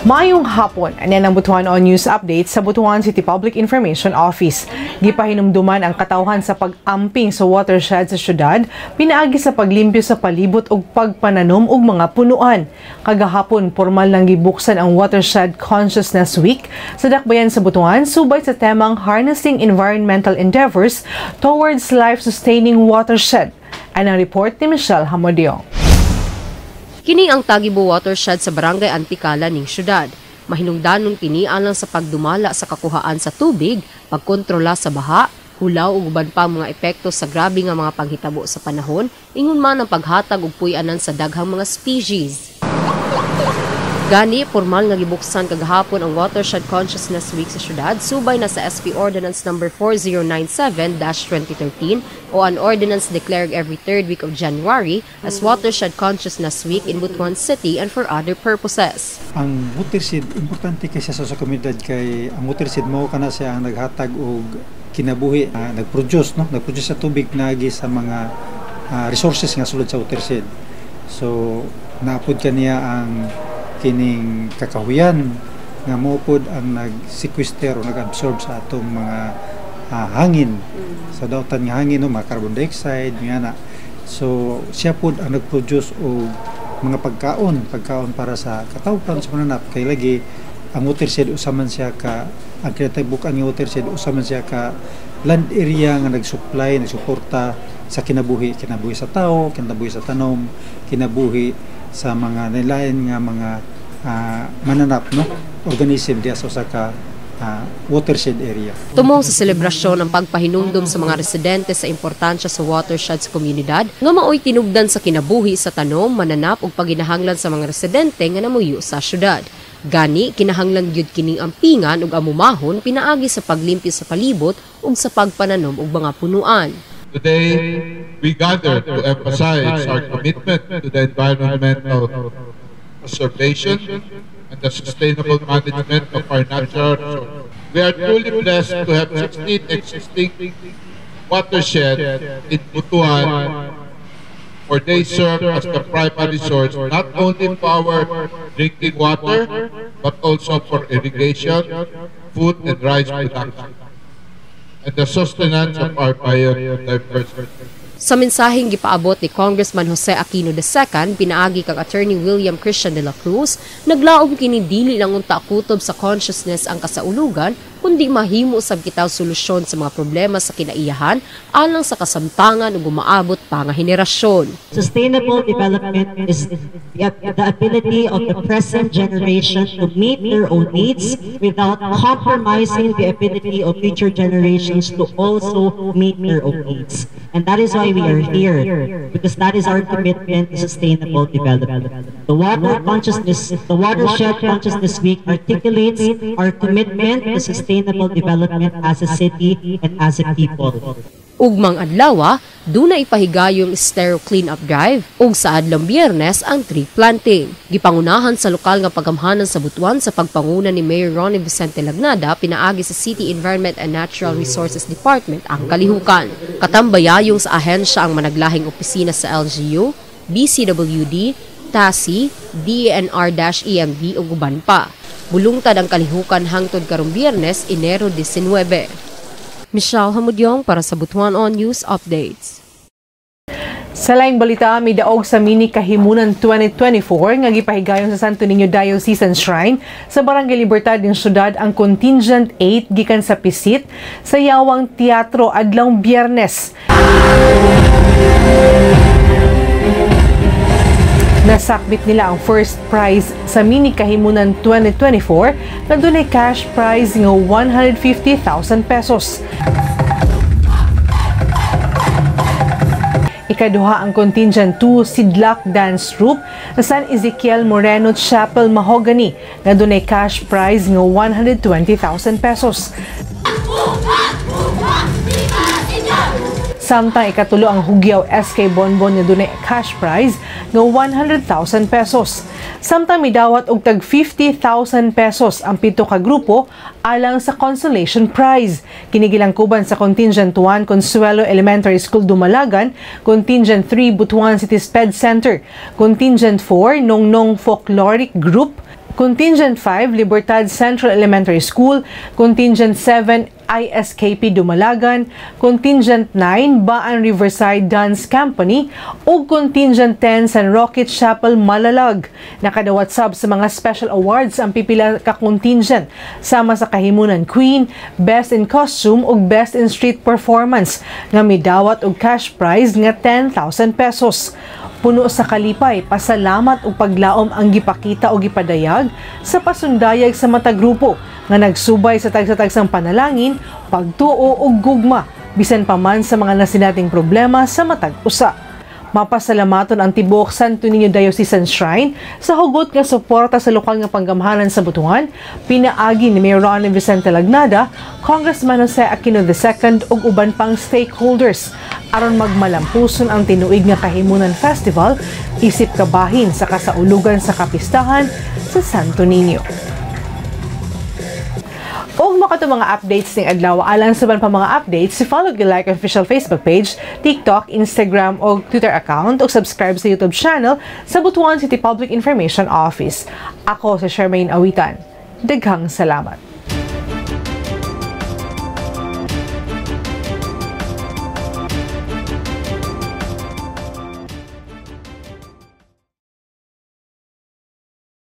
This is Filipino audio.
Maayong hapon, anan ang Butuan On News Update sa Butuan City Public Information Office. Gipahinumduman ang katawhan sa pag-amping sa watershed sa syudad, pinaagi sa paglimpyo sa palibot ug pagpananom og mga punuan. Kagahapon, formal lang gibuksan ang Watershed Consciousness Week sa dakbayan sa Butuan, subay sa temang Harnessing Environmental Endeavors Towards Life-Sustaining Watershed. Ang report ni Michelle Hamodio. Kini ang Tagibo Watershed sa Barangay Antikala ning syudad. Mahinungdanon kini alang sa pagdumala sa kakuhaan sa tubig, pagkontrola sa baha, hulaw ug uban pa mga epekto sa grabe nga mga paghitabo sa panahon, ingon man ang paghatag og puy-anan sa daghang mga species. Gani, formal nga gibuksan kagahapon ang Watershed Consciousness Week sa syudad, subay na sa SP Ordinance No. 4097-2013 o an ordinance declared every third week of January as Watershed Consciousness Week in Butuan City and for other purposes. Ang watershed, importante kasi sa komunidad kay ang watershed mo kana siya ang naghatag og kinabuhi, nagproduce sa tubig nagi sa mga resources nga sulod sa watershed. So, naapod kaniya ang kining kakahuyan nga mopod ang nag-sequester o nag-absorb sa atong mga hangin sa dautan nga hangin mga carbon dioxide nga na. So siya pod ang nag-produce og mga pagkaon para sa katawhan sa mananap kay lagi ang watershed usaman siya ka ang kinatibuk-an nga watershed usaman siya ka land area nga nagsupply nagsuporta sa kinabuhi sa tao, kinabuhi sa tanom, kinabuhi sa mga nilain nga mga mananap organism diya sa ka watershed area. Tumong sa selebrasyon ng pagpahinumdum sa mga residente sa importansya sa watershed sa komunidad nga maoy tinubdan sa kinabuhi sa tanom, mananap ug paginahanglan sa mga residente nga namuyo sa syudad. Gani, kinahanglan gyud kining ampingan ug amumahon pinaagi sa paglimpyo sa palibot ug sa pagpananom og mga punuan. Today, we gather to emphasize our commitment to the environmental conservation and the sustainable management of our natural resources. We are truly blessed to have 16 existing watersheds in Butuan, for they serve as the primary source not only for our drinking water, but also for irrigation, food and rice production, and the sustenance of our biodiversity. Sa mensaheng gipaabot ni Congressman Jose Aquino II, pinaagi kang Attorney William Christian de la Cruz, naglaom kini dili lang unta kutob sa consciousness ang kasaulugan, kundi mahimo sab kitaw solusyon sa mga problema sa kinaiyahan alang sa kasamtangan ug umaabot pa nga henerasyon. Sustainable development is the ability of the present generation to meet their own needs without compromising the ability of future generations to also meet their own needs. And that is why we are here, because that is our commitment to sustainable development. The Watershed Consciousness Week articulates our commitment to sustainable development as a city and as a people. Ugmang adlaw, dunay ipahigayong Estero Cleanup Drive ug sa adlong Biyernes ang tree planting. Gipangunahan sa lokal nga pagamhanan sa Butuan sa pagpanguna ni Mayor Ronnie Vicente Lagnada pinaagi sa City Environment and Natural Resources Department ang kalihukan. Katambayayong sa ahensya ang managlahing opisina sa LGU, BCWD, TASI, DENR-EMD ug uban pa. Bulungtad ang kalihukan hangtod karong Biyernes, Enero 19. Michelle Hamodyong para sa Butuan On News Updates. Sa laing balita, may daog sa mini kahimunan 2024 nga gipahigayon sa Santo Niño Diocesan Shrine sa Barangay Libertad ng syudad ang Contingent 8 gikan sa Pisit sa Yawang Teatro adlong Biyernes. Nasakbit nila ang first prize sa mini kahimunan 2024 na dunay cash prize nga 150,000 pesos. Ikaduha ang Contingent 2 Sidlak Dance Troupe sa San Ezekiel Moreno Chapel, Mahogany na dunay cash prize nga 120,000 pesos. Samtang ikatulo ang Hugyaw SK Bonbon nga dunay cash prize nga 100,000 pesos. Samtang midawat og tag 50,000 pesos ang pito ka grupo alang sa consolation prize. Kinigilangkuban sa Contingent 1 Consuelo Elementary School Dumalagan, Contingent 3 Butuan City Sped Center, Contingent 4 Nongnong Folkloric Group, Contingent 5, Libertad Central Elementary School. Contingent 7, ISKP Dumalagan. Contingent 9, Baan Riverside Dance Company. O Contingent 10, San Roque Chapel, Malalag. Nakadawat sab sa mga special awards ang pipila ka contingent, sama sa kahimunan Queen, Best in Costume ug Best in Street Performance, nga midawat og cash prize nga 10,000 pesos. Puno sa kalipay, pasalamat ug paglaom ang gipakita o gipadayag sa pasundayag sa matag grupo nga nagsubay sa tagsa-tagsang panalangin, pagtuo ug gugma bisan pa man sa mga nasinating problema sa matag usa. Mapasalamaton ang tibuok Santo Niño Diocesan Shrine sa hugot nga suporta sa lokal nga panggamhanan sa Butuan, pinaagi ni Mayor Ronnie Vicente Lagnada, Congressman Jose Aquino II ug uban pang stakeholders aron magmalampuson ang tinuig nga Kahimunan Festival isip kabahin sa kasaulugan sa kapistahan sa Santo Niño. Og makato mga updates ning adlaw, alang sa ban pa mga updates, follow and like official Facebook page, TikTok, Instagram o Twitter account o subscribe sa YouTube channel sa Butuan City Public Information Office. Ako si Charmaine Awitan. Daghang salamat.